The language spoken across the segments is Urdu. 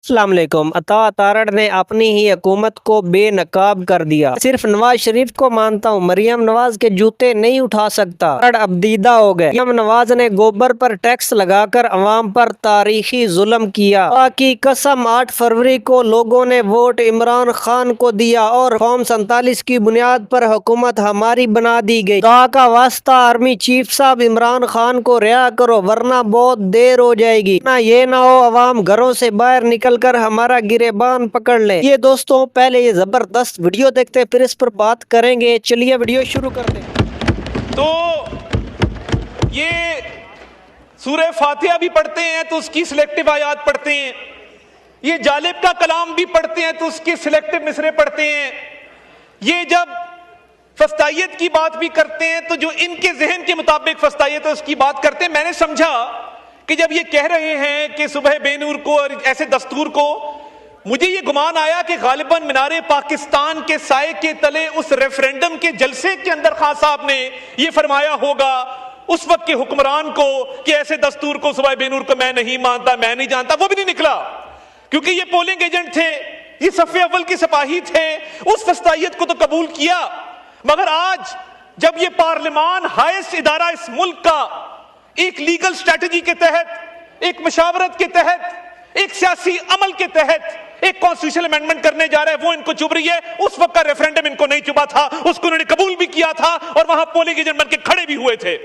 السلام علیکم۔ عطا تارڑ نے اپنی ہی حکومت کو بے نقاب کر دیا۔ صرف نواز شریف کو مانتا ہوں، مریم نواز کے جوتے نہیں اٹھا سکتا۔ تارڑ اب دیدہ ہو گئے۔ مریم نواز نے گوبر پر ٹیکس لگا کر عوام پر تاریخی ظلم کیا۔ خدا کی قسم 8 فروری کو لوگوں نے ووٹ عمران خان کو دیا اور فارم 47 کی بنیاد پر حکومت ہماری بنا دی گئی۔ خدا کا واسطہ آرمی چیف صاحب عمران خان کو رہا کرو ورنہ بہت دیر ہو جائے گی، نہ یہ نہ ہو عوام گھروں سے باہر نکل کر ہمارا گریبان پکڑ لیں۔ یہ دوستوں پہلے یہ زبردست ویڈیو دیکھتے پھر اس پر بات کریں گے۔ چلیے ویڈیو شروع کرتے ہیں۔ تو یہ سورہ فاتحہ بھی پڑھتے ہیں تو اس کی سلیکٹیو آیات پڑھتے ہیں، یہ جالب کا کلام بھی پڑھتے ہیں تو اس کی سلیکٹیو مصرے پڑھتے ہیں، یہ جب فسطائیت کی بات بھی کرتے ہیں تو جو ان کے ذہن کے مطابق فسطائیت ہے اس کی بات کرتے ہیں۔ میں نے سمجھا کہ جب یہ کہہ رہے ہیں کہ صبح بے نور کو اور ایسے دستور کو، مجھے یہ گمان آیا کہ غالباً مینار پاکستان کے سائے کے تلے اس ریفرینڈم کے جلسے کے اندر خان صاحب نے یہ فرمایا ہوگا اس وقت کے حکمران کو کہ ایسے دستور کو صبح بے نور کو میں نہیں مانتا، میں نہیں جانتا۔ وہ بھی نہیں نکلا کیونکہ یہ پولنگ ایجنٹ تھے، یہ صف اول کے سپاہی تھے، اس فسطائیت کو تو قبول کیا۔ مگر آج جب یہ پارلیمان ہائیسٹ ادارہ اس ملک کا ایک لیگل سٹریٹجی کے تحت، ایک مشاورت کے تحت، ایک سیاسی عمل کے تحت ایک کانسٹیٹیوشنل امینڈمنٹ کرنے جا رہا ہے، وہ ان کو چبھ رہی ہے۔ اس وقت کا ریفرینڈم ان کو نہیں چبھا تھا، اس کو انہوں نے قبول بھی کیا تھا اور وہاں پولنگ ایجنٹ بن کے کھڑے بھی ہوئے تھے۔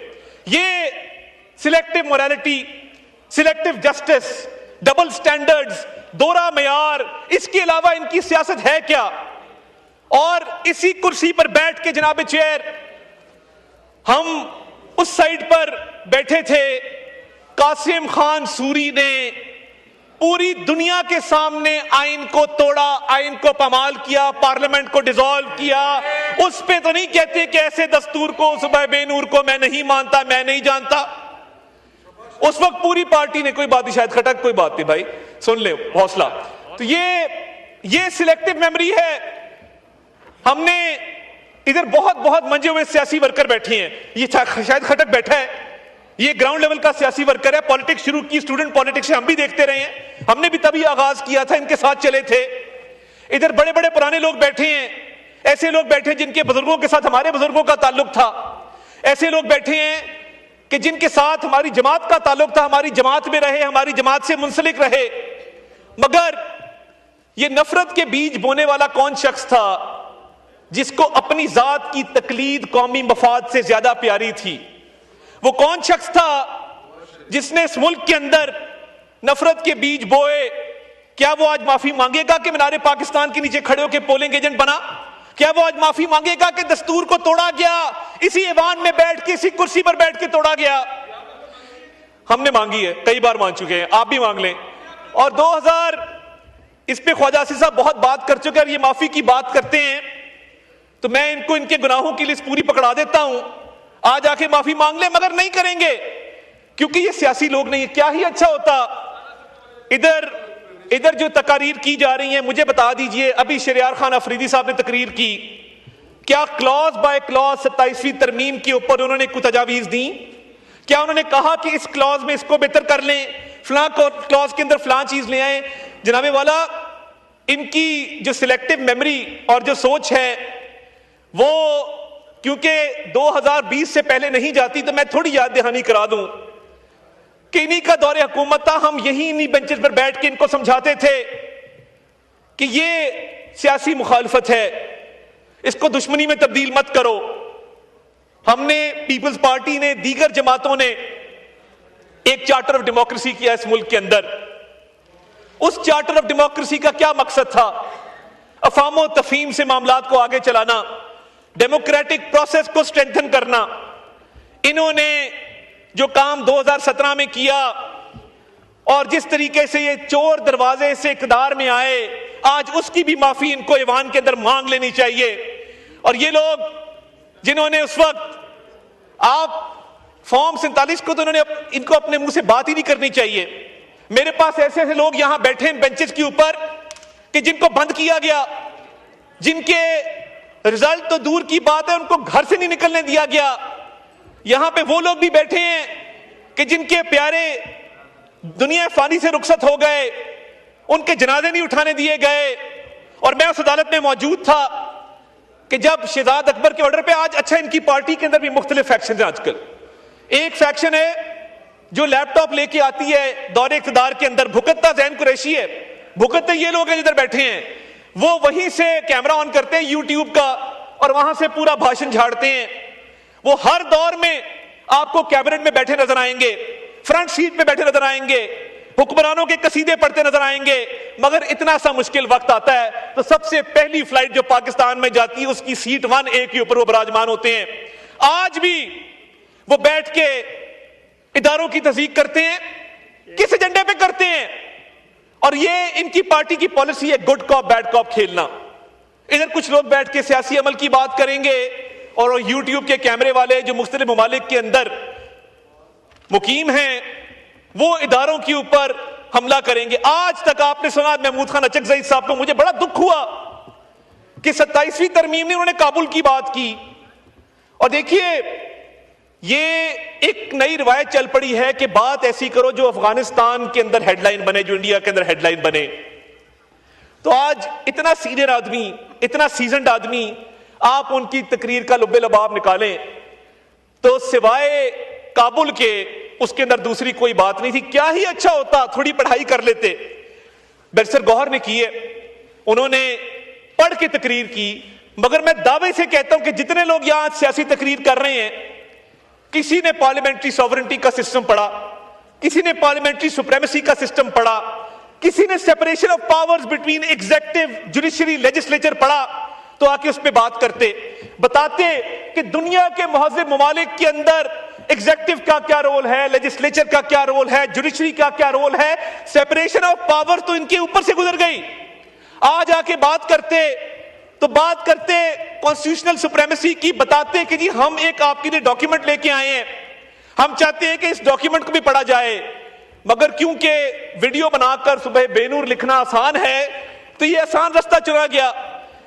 یہ selective morality, selective justice, double standards, دوہرا معیار، اس کے علاوہ ان کی سیاست ہے کیا؟ اور اسی کرسی پر بیٹھ کے جناب چیئر، ہم اس سائیڈ پر بیٹھے تھے، قاسم خان سوری نے پوری دنیا کے سامنے آئین کو توڑا، آئین کو پامال کیا، پارلیمنٹ کو ڈیزالو کیا۔ اس پہ تو نہیں کہتے کہ ایسے دستور کو صبح بے نور کو میں نہیں مانتا، میں نہیں جانتا۔ اس وقت پوری پارٹی نے، کوئی بات نہیں، شاید کھٹک، کوئی بات نہیں بھائی، سن لے، حوصلہ۔ تو یہ سلیکٹیو میموری ہے۔ ہم نے ادھر بہت منجے ہوئے سیاسی ورکر بیٹھے ہیں، یہ شاید کھٹک بیٹھا ہے، یہ گراؤنڈ لیول کا سیاسی ورکر ہے، پالیٹکس شروع کی، اسٹوڈنٹ پالیٹکس سے ہم بھی دیکھتے رہے ہیں، ہم نے بھی تبھی آغاز کیا تھا، ان کے ساتھ چلے تھے۔ ادھر بڑے بڑے پرانے لوگ بیٹھے ہیں، ایسے لوگ بیٹھے جن کے بزرگوں کے ساتھ ہمارے بزرگوں کا تعلق تھا، ایسے لوگ بیٹھے ہیں کہ جن کے ساتھ ہماری جماعت کا تعلق تھا، ہماری جماعت میں رہے، ہماری جماعت سے منسلک رہے۔ مگر یہ نفرت کے بیج بونے والا کون شخص تھا جس کو اپنی ذات کی تقلید قومی مفاد سے زیادہ پیاری تھی؟ وہ کون شخص تھا جس نے اس ملک کے اندر نفرت کے بیج بوئے؟ کیا وہ آج معافی مانگے گا کہ مینار پاکستان کے نیچے کھڑے ہو کے پولنگ ایجنٹ بنا؟ کیا وہ آج معافی مانگے گا کہ دستور کو توڑا گیا، اسی ایوان میں بیٹھ کے، اسی کرسی پر بیٹھ کے توڑا گیا؟ ہم نے مانگی ہے، کئی بار مانگ چکے ہیں، آپ بھی مانگ لیں۔ اور 2000 اس پہ خواجہ آصف صاحب بہت بات کر چکے، اور یہ معافی کی بات کرتے ہیں تو میں ان کو ان کے گناہوں کی لسٹ پوری پکڑا دیتا ہوں، آج آ کے معافی مانگ لیں، مگر نہیں کریں گے کیونکہ یہ سیاسی لوگ نہیں ہیں۔ کیا ہی اچھا ہوتا ادھر جو تقاریر کی جا رہی ہیں، مجھے بتا دیجئے، ابھی شہریار خان افریدی صاحب نے تقریر کی، کیا کلاز بائی کلاز 27ویں ترمیم کے اوپر انہوں نے کوئی تجاویز دیں؟ کیا انہوں نے کہا کہ اس کلاز میں اس کو بہتر کر لیں، فلاں کلاز کے اندر فلاں چیز لے آئیں؟ جناب والا، ان کی جو سلیکٹیو میموری اور جو سوچ ہے وہ کیونکہ 2020 سے پہلے نہیں جاتی، تو میں تھوڑی یاد دہانی کرا دوں کہ انہی کا دور حکومت تھا، ہم انہی بینچز پر بیٹھ کے ان کو سمجھاتے تھے کہ یہ سیاسی مخالفت ہے، اس کو دشمنی میں تبدیل مت کرو۔ ہم نے، پیپلز پارٹی نے، دیگر جماعتوں نے ایک چارٹر آف ڈیموکریسی کیا اس ملک کے اندر۔ اس چارٹر آف ڈیموکریسی کا کیا مقصد تھا؟ افہام و تفہیم سے معاملات کو آگے چلانا، ڈیموکریٹک پروسیس کو سٹرینتھن کرنا۔ انہوں نے جو کام 2017 میں کیا اور جس طریقے سے یہ چور دروازے سے اقتدار میں آئے، آج اس کی بھی معافی ان کو ایوان کے اندر مانگ لینی چاہیے۔ اور یہ لوگ جنہوں نے اس وقت، آپ فارم 47 کو تو انہوں نے ان کو اپنے منہ سے بات ہی نہیں کرنی چاہیے۔ میرے پاس ایسے ایسے لوگ یہاں بیٹھے ہیں بینچز کے اوپر کہ جن کو بند کیا گیا، جن کے رزلٹ تو دور کی بات ہے ان کو گھر سے نہیں نکلنے دیا گیا۔ یہاں پہ وہ لوگ بھی بیٹھے ہیں کہ جن کے پیارے دنیا فانی سے رخصت ہو گئے، ان کے جنازے نہیں اٹھانے دیے گئے. اور میں اس عدالت میں موجود تھا کہ جب شہزاد اکبر کے آرڈر پہ آج اچھا ان کی پارٹی کے اندر بھی مختلف فیکشن ہیں آج کل. ایک فیکشن ہے جو لیپ ٹاپ لے کے آتی ہے دور اقتدار کے اندر, بھکتتا زین قریشی ہے, بھکتتے یہ لوگ ہیں جدھر بیٹھے ہیں, وہ وہیں سے کیمرہ آن کرتے ہیں یوٹیوب کا اور وہاں سے پورا بھاشن جھاڑتے ہیں. وہ ہر دور میں آپ کو کیبنٹ میں بیٹھے نظر آئیں گے, فرنٹ سیٹ پہ بیٹھے نظر آئیں گے, حکمرانوں کے قصیدے پڑھتے نظر آئیں گے. مگر اتنا سا مشکل وقت آتا ہے تو سب سے پہلی فلائٹ جو پاکستان میں جاتی ہے اس کی سیٹ 1A کے اوپر وہ براجمان ہوتے ہیں. آج بھی وہ بیٹھ کے اداروں کی تصدیق کرتے ہیں. کس ایجنڈے پہ کرتے ہیں؟ اور یہ ان کی پارٹی کی پالیسی ہے گڈ کاپ بیڈ کاپ کھیلنا. ادھر کچھ لوگ بیٹھ کے سیاسی عمل کی بات کریں گے اور یوٹیوب کے کیمرے والے جو مختلف ممالک کے اندر مقیم ہیں وہ اداروں کے اوپر حملہ کریں گے. آج تک آپ نے سنا محمود خان اچکزئی صاحب کو, مجھے بڑا دکھ ہوا کہ 27ویں ترمیم میں انہوں نے کابل کی بات کی. اور دیکھیے یہ ایک نئی روایت چل پڑی ہے کہ بات ایسی کرو جو افغانستان کے اندر ہیڈ لائن بنے, جو انڈیا کے اندر ہیڈ لائن بنے. تو آج اتنا سینئر آدمی, اتنا سیزنڈ آدمی, آپ ان کی تقریر کا لب لباب نکالیں تو سوائے کابل کے اس کے اندر دوسری کوئی بات نہیں تھی. کیا ہی اچھا ہوتا تھوڑی پڑھائی کر لیتے. بیرسٹر گوہر نے کی ہے, انہوں نے پڑھ کے تقریر کی. مگر میں دعوے سے کہتا ہوں کہ جتنے لوگ یہاں سیاسی تقریر کر رہے ہیں, کسی نے پارلیمنٹری سوورنٹی کا سسٹم پڑھا, کسی نے پارلیمنٹری سپریمیسی کا سسٹم پڑھا, کسی نے separation of powers between executive judiciary legislature پڑھا, تو آ کے اس پہ بات کرتے, بتاتے کہ دنیا کے مہذب ممالک کے اندر ایگزیکٹو کا کیا رول ہے, لیجسلیچر کا کیا رول ہے, جوڈیشری کا کیا رول ہے. سیپریشن آف پاور تو ان کے اوپر سے گزر گئی. آج آ کے بات کرتے تو بات کرتے کانسٹیٹیوشنل سپریمیسی کی, بتاتے کہ جی ہم ایک آپ کے لیے ڈاکیومنٹ لے کے آئے ہیں, ہم چاہتے ہیں کہ اس ڈاکیومنٹ کو بھی پڑھا جائے. مگر کیونکہ ویڈیو بنا کر صبح بے نور لکھنا آسان ہے تو یہ آسان رستہ چنا گیا.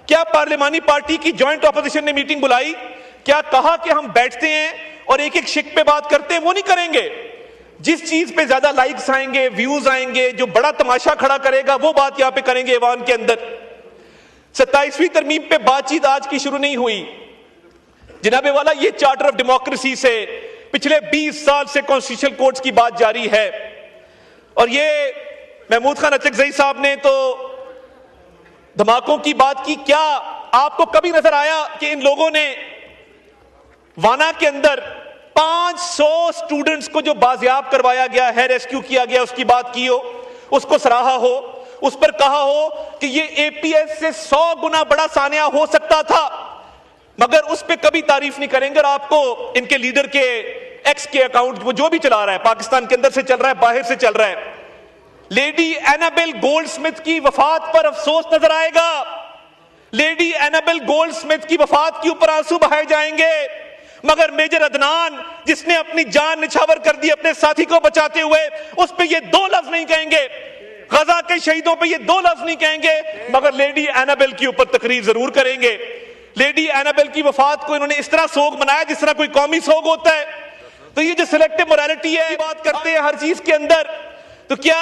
کیا پارلیمانی پارٹی کی جوائنٹ اپوزیشن نے میٹنگ بلائی؟ کیا کہا کہ ہم بیٹھتے ہیں اور ایک ایک شک پہ بات کرتے ہیں؟ وہ نہیں کریں گے. جس چیز پہ زیادہ لائکس آئیں گے, ویوز آئیں گے, جو بڑا تماشا کھڑا کرے گا وہ بات یہاں پہ کریں گے ایوان کے اندر. 27ویں ترمیم پہ بات چیت آج کی شروع نہیں ہوئی جناب والا, یہ چارٹر آف ڈیموکریسی سے پچھلے 20 سال سے کانسٹیٹیوشنل کورٹس کی بات جاری ہے. اور یہ محمود خان اچکزئی صاحب نے تو دھماکوں کی بات کی. کیا آپ کو کبھی نظر آیا کہ ان لوگوں نے وانا کے اندر 500 سٹوڈنٹس کو جو بازیاب کروایا گیا ہے, ریسکیو کیا گیا, اس کی بات کی ہو, اس کو سراہا ہو, اس پر کہا ہو کہ یہ اے پی ایس سے 100 گنا بڑا سانحہ ہو سکتا تھا, مگر اس پہ کبھی تعریف نہیں کریں گے. اور آپ کو ان کے لیڈر کے ایکس کے اکاؤنٹ وہ جو بھی چلا رہا ہے, پاکستان کے اندر سے چل رہا ہے, باہر سے چل رہا ہے, لیڈی اینابل گولڈ سمتھ کی وفات پر افسوس نظر آئے گا. لیڈی اینابل گولڈ سمتھ کی وفات کے اوپر آنسو بہائے جائیں گے, مگر میجر عدنان جس نے اپنی جان نچھاور کر دی اپنے ساتھی کو بچاتے ہوئے, اس پہ یہ 2 لفظ نہیں کہیں گے. غزہ کے شہیدوں پہ یہ 2 لفظ نہیں کہیں گے, مگر لیڈی اینابل کے اوپر تقریر ضرور کریں گے. لیڈی اینابل کی وفات کو انہوں نے اس طرح سوگ منایا جس طرح کوئی قومی سوگ ہوتا ہے. تو یہ جو سلیکٹو موریلٹی ہے, بات کرتے ہیں ہر چیز کے اندر, تو کیا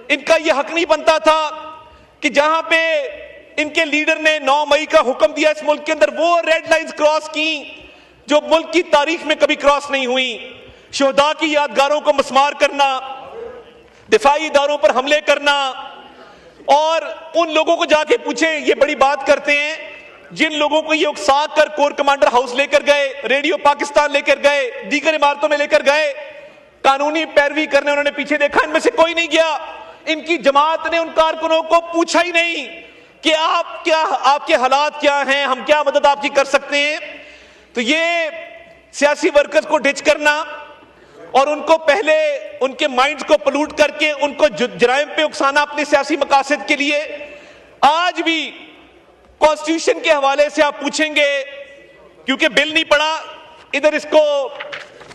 ان کا یہ حق نہیں بنتا تھا کہ جہاں پہ ان کے لیڈر نے 9 مئی کا حکم دیا اس ملک کے اندر, وہ ریڈ لائنز کراس کی جو ملک کی تاریخ میں کبھی کراس نہیں ہوئی. شہداء کی یادگاروں کو مسمار کرنا, دفاعی اداروں پر حملے کرنا, اور ان لوگوں کو جا کے پوچھیں, یہ بڑی بات کرتے ہیں جن لوگوں کو یہ اکسا کر کور کمانڈر ہاؤس لے کر گئے, ریڈیو پاکستان لے کر گئے, دیگر عمارتوں میں لے کر گئے, قانونی پیروی کرنے انہوں نے پیچھے دیکھا, ان میں سے کوئی نہیں گیا. ان کی جماعت نے ان کارکنوں کو پوچھا ہی نہیں کہ آپ کے حالات کیا ہیں, ہم کیا مدد آپ کی کر سکتے ہیں. تو یہ سیاسی ورکرز کو ڈچ کرنا اور ان کو پہلے ان کے مائنڈز کو پلوٹ کر کے ان کو جرائم پہ اکسانا اپنے سیاسی مقاصد کے لیے. آج بھی کانسٹیٹیوشن کے حوالے سے آپ پوچھیں گے, کیونکہ بل نہیں پڑا, ادھر اس کو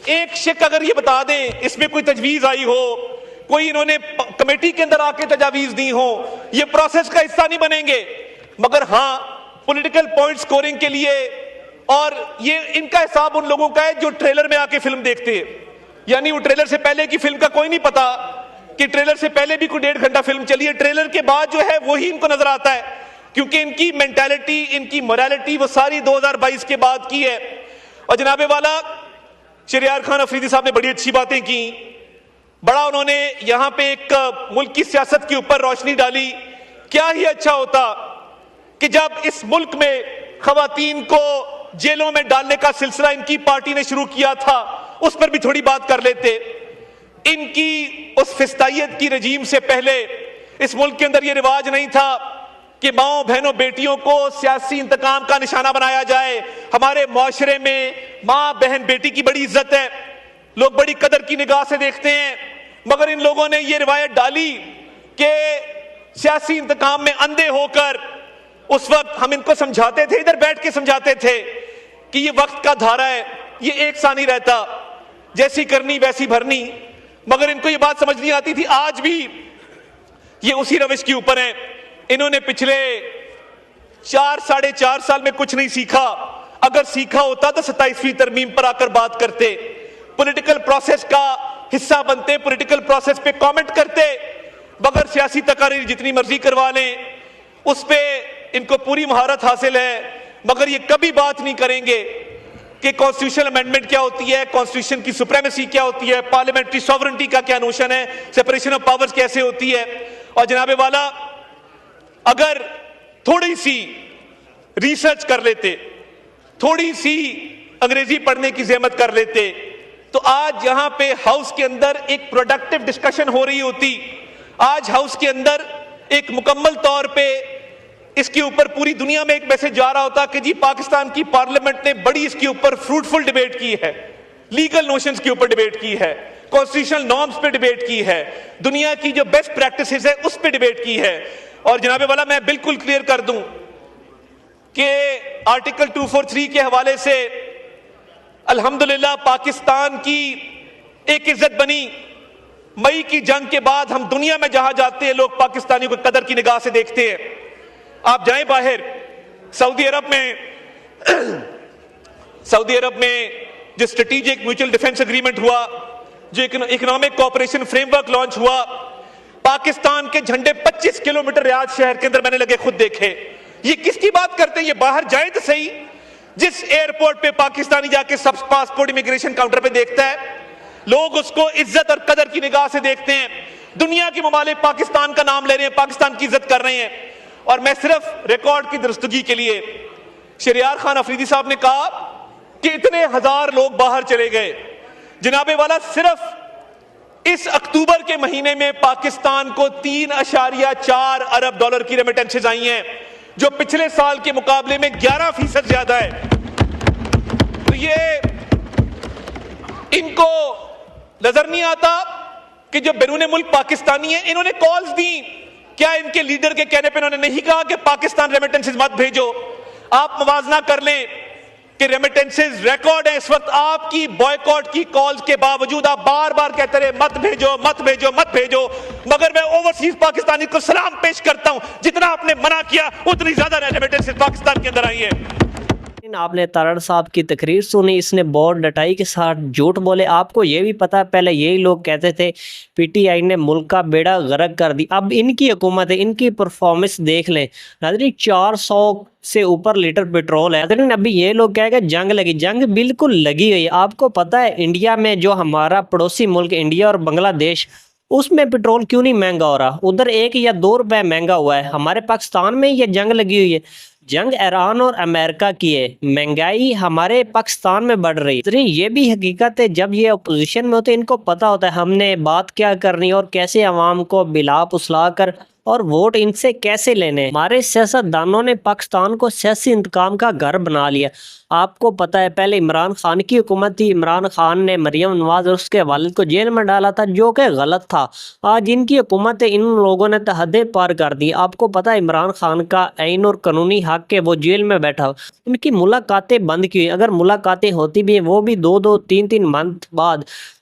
ایک شک اگر یہ بتا دیں اس میں کوئی تجویز آئی ہو, کوئی انہوں نے کمیٹی کے اندر آ کے تجاویز دی ہو, یہ پروسیس کا حصہ نہیں بنیں گے. مگر ہاں پولیٹیکل پوائنٹ سکورنگ کے لیے, اور یہ ان کا حساب ان لوگوں کا ہے جو ٹریلر میں آ کے فلم دیکھتے ہیں, یعنی وہ ٹریلر سے پہلے کی فلم کا کوئی نہیں پتا کہ ٹریلر سے پہلے بھی کوئی 1.5 گھنٹہ فلم چلی ہے, ٹریلر کے بعد جو ہے وہی ان کو نظر آتا ہے, کیونکہ ان کی مینٹالٹی, ان کی موریلٹی وہ ساری 2022 کے بعد کی ہے. اور جناب والا شہریار خان افریدی صاحب نے بڑی اچھی باتیں کی, بڑا انہوں نے یہاں پہ ایک ملک کی سیاست کے اوپر روشنی ڈالی. کیا ہی اچھا ہوتا کہ جب اس ملک میں خواتین کو جیلوں میں ڈالنے کا سلسلہ ان کی پارٹی نے شروع کیا تھا, اس پر بھی تھوڑی بات کر لیتے. ان کی اس فسطائیت کی رجیم سے پہلے اس ملک کے اندر یہ رواج نہیں تھا کہ ماؤں بہنوں بیٹیوں کو سیاسی انتقام کا نشانہ بنایا جائے. ہمارے معاشرے میں ماں بہن بیٹی کی بڑی عزت ہے, لوگ بڑی قدر کی نگاہ سے دیکھتے ہیں, مگر ان لوگوں نے یہ روایت ڈالی کہ سیاسی انتقام میں اندھے ہو کر اس وقت ہم ان کو سمجھاتے تھے, ادھر بیٹھ کے سمجھاتے تھے کہ یہ وقت کا دھارا ہے, یہ ایک سا نہیں رہتا, جیسی کرنی ویسی بھرنی. مگر ان کو یہ بات سمجھ نہیں آتی تھی. آج بھی یہ اسی روش کے اوپر ہیں. انہوں نے پچھلے 4-4.5 سال میں کچھ نہیں سیکھا. اگر سیکھا ہوتا تو 27ویں ترمیم پر آ کر بات کرتے, پولیٹیکل پروسیس کا حصہ بنتے, پولیٹیکل پروسیس پہ کامنٹ کرتے. مگر سیاسی تقاریر جتنی مرضی کروا لیں, اس پہ ان کو پوری مہارت حاصل ہے, مگر یہ کبھی بات نہیں کریں گے کہ کانسٹیٹیوشنل امینڈمنٹ کیا ہوتی ہے, کانسٹیٹیوشن کی سپریمیسی کیا ہوتی ہے, پارلیمنٹری سوورنٹی کا کیا نوشن ہے, سیپریشن آف پاورز کیسے ہوتی ہے. اور جناب والا اگر تھوڑی سی ریسرچ کر لیتے, تھوڑی سی انگریزی پڑھنے کی زحمت کر لیتے, تو آج یہاں پہ ہاؤس کے اندر ایک پروڈکٹیو ڈسکشن ہو رہی ہوتی. آج ہاؤس کے اندر ایک مکمل طور پہ اس کے اوپر پوری دنیا میں ایک میسج جا رہا ہوتا کہ جی پاکستان کی پارلیمنٹ نے بڑی اس کے اوپر فروٹفل ڈیبیٹ کی ہے, لیگل نوشنز کے اوپر ڈیبیٹ کی ہے, کانسٹیٹیوشنل نارمز پہ ڈیبیٹ کی ہے, دنیا کی جو بیسٹ پریکٹسز ہے اس پہ ڈیبیٹ کی ہے. اور جناب والا میں بالکل کلیئر کر دوں کہ آرٹیکل 243 کے حوالے سے الحمدللہ پاکستان کی ایک عزت بنی. مئی کی جنگ کے بعد ہم دنیا میں جہاں جاتے ہیں لوگ پاکستانیوں کو قدر کی نگاہ سے دیکھتے ہیں. آپ جائیں باہر, سعودی عرب میں جو اسٹریٹجک میوچل ڈیفنس اگریمنٹ ہوا, جو economic cooperation frame work launch ہوا, پاکستان کے جھنڈے 25 کلومیٹر ریاض شہر کے اندر میں نے لگے خود دیکھے. یہ کس کی بات کرتے ہیں؟ یہ باہر جائیں تو صحیح, جس ایئرپورٹ پہ پاکستانی جا کے سب پاسپورٹ امیگریشن کاؤنٹر پہ دیکھتا ہے, لوگ اس کو عزت اور قدر کی نگاہ سے دیکھتے ہیں. دنیا کے ممالک پاکستان کا نام لے رہے ہیں, پاکستان کی عزت کر رہے ہیں. اور میں صرف ریکارڈ کی درستگی کے لیے, شہریار خان افریدی صاحب نے کہا کہ اتنے ہزار لوگ باہر چلے گئے. جناب والا صرف اس اکتوبر کے مہینے میں پاکستان کو 3.4 ارب ڈالر کی ریمیٹنسز آئی ہیں, جو پچھلے سال کے مقابلے میں 11% زیادہ ہے. تو یہ ان کو نظر نہیں آتا کہ جو بیرون ملک پاکستانی ہیں انہوں نے کالز دی. کیا ان کے لیڈر کے کہنے پہ انہوں نے نہیں کہا کہ پاکستان ریمیٹنسز مت بھیجو؟ آپ موازنہ کر لیں کہ ریمیٹنسز ریکارڈ ہے اس وقت. آپ کی بائیکاٹ کی کالز کے باوجود آپ بار بار کہتے رہے مت بھیجو مت بھیجو مت بھیجو, مگر میں اوورسیز پاکستانی کو سلام پیش کرتا ہوں, جتنا آپ نے منع کیا اتنی زیادہ ریمیٹنسز پاکستان کے اندر آئی ہیں. آپ نے تارڑ صاحب کی تقریر سنی, اس نے بہت ڈٹائی کے ساتھ جھوٹ بولے. آپ کو یہ بھی پتا پہلے یہی لوگ کہتے تھے پی ٹی آئی نے ملک کا بیڑا غرق کر دی. اب ان کی حکومت ہے, ان کی پرفارمنس دیکھ لیں ناظرین, 400 سے اوپر لیٹر پیٹرول ہے. ناظرین ابھی یہ لوگ کہہ کہ جنگ لگی, جنگ بالکل لگی ہوئی. آپ کو پتا ہے انڈیا میں جو ہمارا پڑوسی ملک انڈیا اور بنگلہ دیش, اس میں پیٹرول کیوں نہیں مہنگا ہو رہا؟ ادھر 1 یا 2 روپے مہنگا ہوا ہے. ہمارے پاکستان میں یہ جنگ لگی ہوئی ہے. جنگ ایران اور امریکہ کی ہے, مہنگائی ہمارے پاکستان میں بڑھ رہی ہے. یہ بھی حقیقت ہے, جب یہ اپوزیشن میں ہوتے ہیں ان کو پتا ہوتا ہے ہم نے بات کیا کرنی اور کیسے عوام کو بلا پسلا کر اور ووٹ ان سے کیسے لینے. ہمارے سیاست دانوں نے پاکستان کو سیاسی انتقام کا گھر بنا لیا. آپ کو پتا ہے پہلے عمران خان کی حکومت تھی, عمران خان نے مریم نواز اور اس کے والد کو جیل میں ڈالا تھا, جو کہ غلط تھا. آج ان کی حکومت ہے, ان لوگوں نے حدیں پار کر دی. آپ کو پتا ہے عمران خان کا عین اور قانونی حق ہے, وہ جیل میں بیٹھا, ان کی ملاقاتیں بند کی ہوئی. اگر ملاقاتیں ہوتی بھی ہیں وہ بھی 2-2 3-3 منتھ بعد,